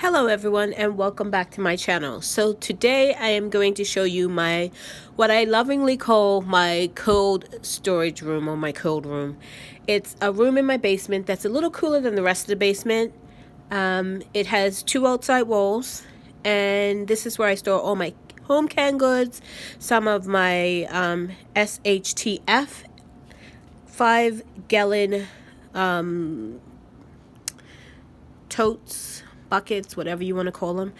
Hello everyone and welcome back to my channel. So today I am going to show you what I lovingly call my cold storage room, or my cold room. It's a room in my basement that's a little cooler than the rest of the basement. It has two outside walls, and this is where I store all my home canned goods, some of my SHTF 5-gallon totes, buckets, whatever you want to call them.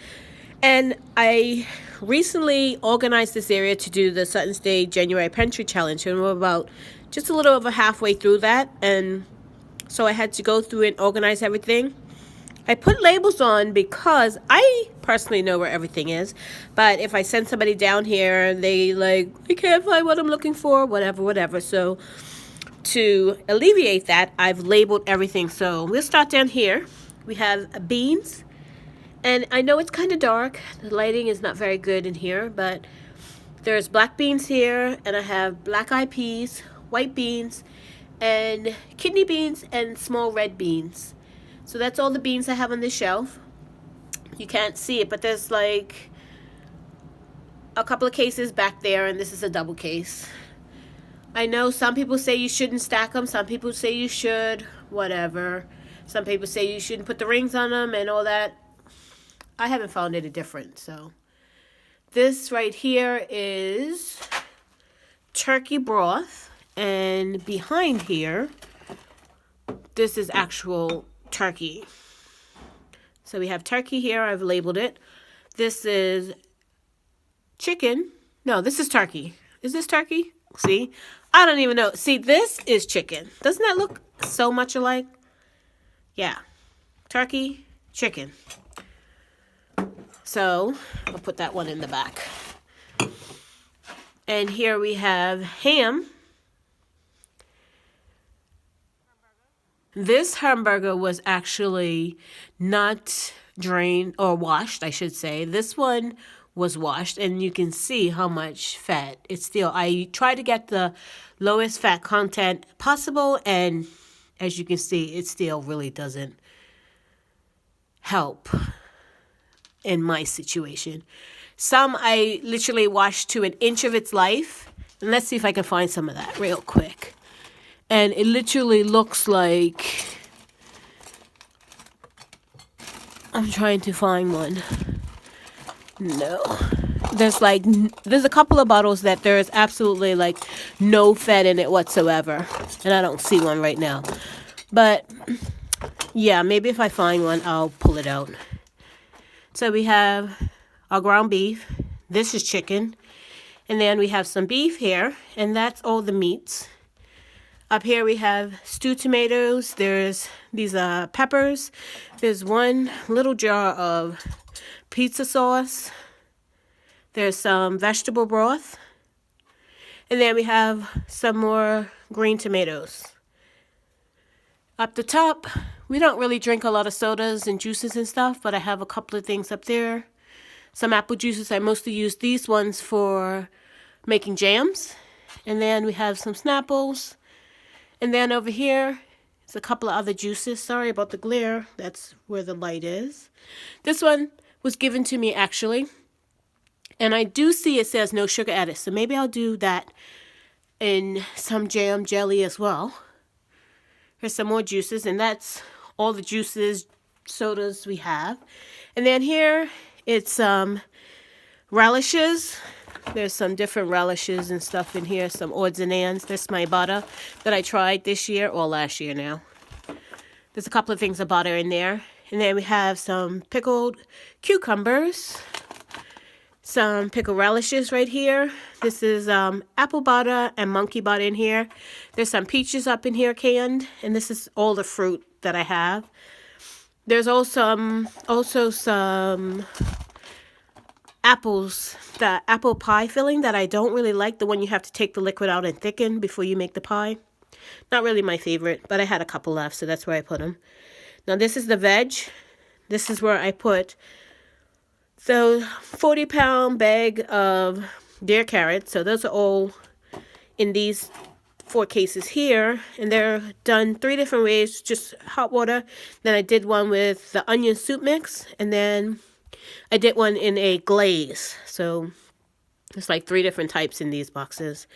And I recently organized this area to do the Suttons Daze January Pantry challenge, and we're about just a little over halfway through that, and so I had to go through and organize everything. I put labels on because I personally know where everything is, but if I send somebody down here and I can't find what I'm looking for, whatever. So to alleviate that, I've labeled everything. So we'll start down here. We have beans, and I know it's kind of dark. The lighting is not very good in here, but there's black beans here, and I have black-eyed peas, white beans, and kidney beans, and small red beans. So that's all the beans I have on this shelf. You can't see it, but there's like a couple of cases back there, and this is a double case. I know some people say you shouldn't stack them. Some people say you should, whatever. Some people say you shouldn't put the rings on them and all that. I haven't found any different. So this right here is turkey broth, and behind here, this is actual turkey. So we have turkey here. I've labeled it. This is chicken. No, this is turkey. Is this turkey? See? I don't even know. See, this is chicken. Doesn't that look so much alike? Yeah. Turkey, chicken. So I'll put that one in the back. And here we have ham. This hamburger was actually not drained or washed, I should say. This one was washed, and you can see how much fat it's still. I try to get the lowest fat content possible, and as you can see, it still really doesn't help in my situation. Some I literally washed to an inch of its life, and let's see if I can find some of that real quick. And it literally looks like, I'm trying to find one. No. There's a couple of bottles that there's absolutely no fat in it whatsoever. And I don't see one right now. But yeah, maybe if I find one, I'll pull it out. So we have our ground beef. This is chicken. And then we have some beef here. And that's all the meats. Up here we have stewed tomatoes. There's these peppers. There's one little jar of pizza sauce. There's some vegetable broth. And then we have some more green tomatoes. Up the top, we don't really drink a lot of sodas and juices and stuff, but I have a couple of things up there. Some apple juices. I mostly use these ones for making jams. And then we have some Snapples. And then over here is a couple of other juices. Sorry about the glare. That's where the light is. This one was given to me actually. And I do see it says no sugar added. So maybe I'll do that in some jam jelly as well. Here's some more juices. And that's all the juices, sodas we have. And then here it's relishes. There's some different relishes and stuff in here, some odds and ends. This is my butter that I tried this year, or last year now. There's a couple of things of butter in there. And then we have some pickled cucumbers, some pickled relishes right here. This is apple butter and monkey butter in here. There's some peaches up in here canned, and this is all the fruit that I have. There's also some apples, the apple pie filling that I don't really like, the one you have to take the liquid out and thicken before you make the pie. Not really my favorite, but I had a couple left, so that's where I put them. Now this is the veg. This is where I put the 40-pound bag of deer carrots. So those are all in these 4 cases here, and they're done 3 different ways, just hot water. Then I did one with the onion soup mix, and then I did one in a glaze. So it's like 3 different types in these boxes.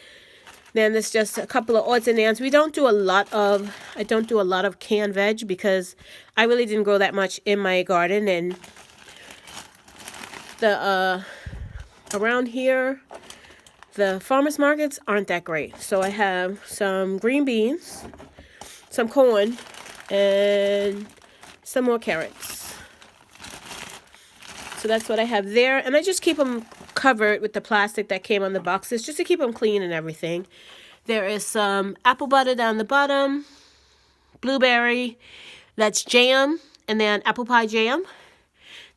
Then there's just a couple of odds and ends. I don't do a lot of canned veg because I really didn't grow that much in my garden, and the around here the farmers markets aren't that great. So I have some green beans, some corn, and some more carrots. So that's what I have there, and I just keep them covered with the plastic that came on the boxes just to keep them clean and everything. There is some apple butter down the bottom, blueberry, that's jam, and then apple pie jam.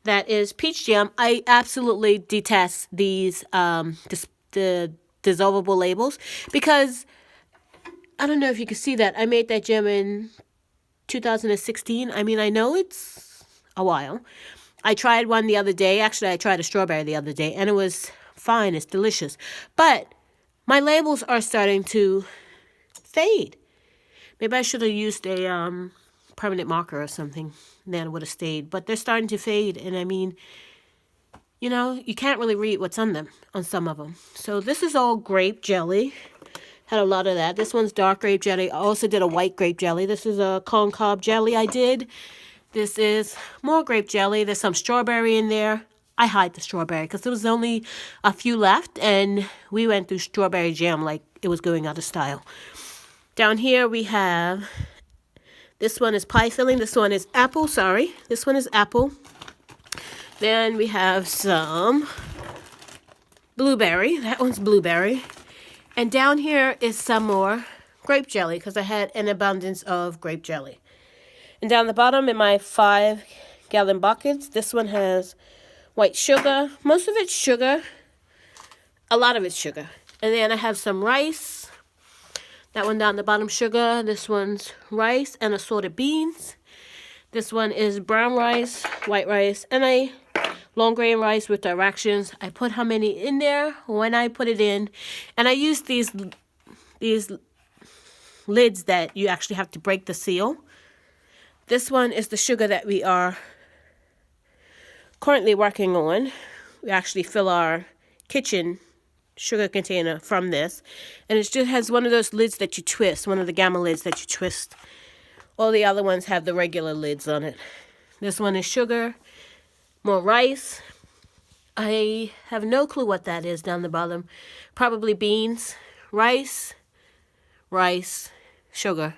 That is peach jam. I absolutely detest these the dissolvable labels because I don't know if you can see that. I made that jam in 2016. I mean, I know it's a while. I tried one the other day. Actually, I tried a strawberry the other day, and it was fine. It's delicious. But my labels are starting to fade. Maybe I should have used a permanent marker or something. Then it would have stayed. But they're starting to fade, and I mean, you know, you can't really read what's on them, on some of them. So this is all grape jelly. Had a lot of that. This one's dark grape jelly. I also did a white grape jelly. This is a corn cob jelly I did. This is more grape jelly. There's some strawberry in there. I hide the strawberry because there was only a few left, and we went through strawberry jam like it was going out of style. Down here we have, this one is pie filling. This one is apple, sorry. This one is apple. Then we have some blueberry. That one's blueberry. And down here is some more grape jelly because I had an abundance of grape jelly. And down the bottom in my 5-gallon buckets, this one has white sugar. Most of it's sugar. A lot of it's sugar. And then I have some rice. That one down the bottom, sugar. This one's rice and assorted beans. This one is brown rice, white rice, and a long grain rice with directions. I put how many in there when I put it in. And I use these lids that you actually have to break the seal. This one is the sugar that we are currently working on. We actually fill our kitchen sugar container from this. And it just has one of those lids that you twist, one of the gamma lids that you twist. All the other ones have the regular lids on it. This one is sugar, more rice. I have no clue what that is down the bottom. Probably beans, rice, sugar.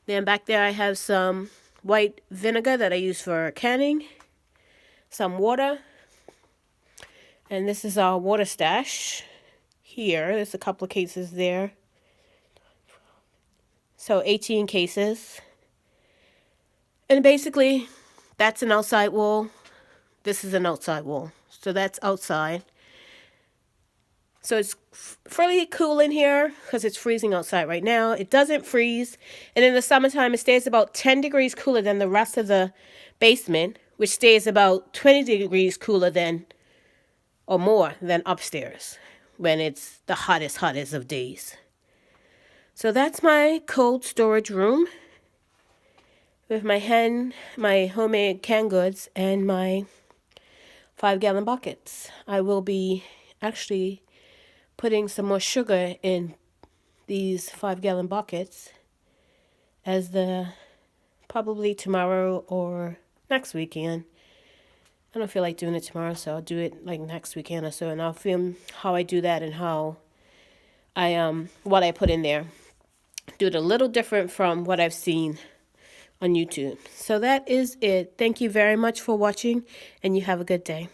Then back there I have some white vinegar that I use for canning, some water, and this is our water stash here. There's a couple of cases there. So 18 cases. And basically, that's an outside wall. This is an outside wall. So that's outside. So it's fairly cool in here because it's freezing outside right now. It doesn't freeze. And in the summertime, it stays about 10 degrees cooler than the rest of the basement, which stays about 20 degrees cooler than, or more than upstairs when it's the hottest of days. So that's my cold storage room with my homemade canned goods and my 5-gallon buckets. I will be actually putting some more sugar in these 5-gallon buckets as probably tomorrow or next weekend. I don't feel like doing it tomorrow, so I'll do it like next weekend or so, and I'll film how I do that and how what I put in there. Do it a little different from what I've seen on YouTube. So that is it. Thank you very much for watching, and you have a good day.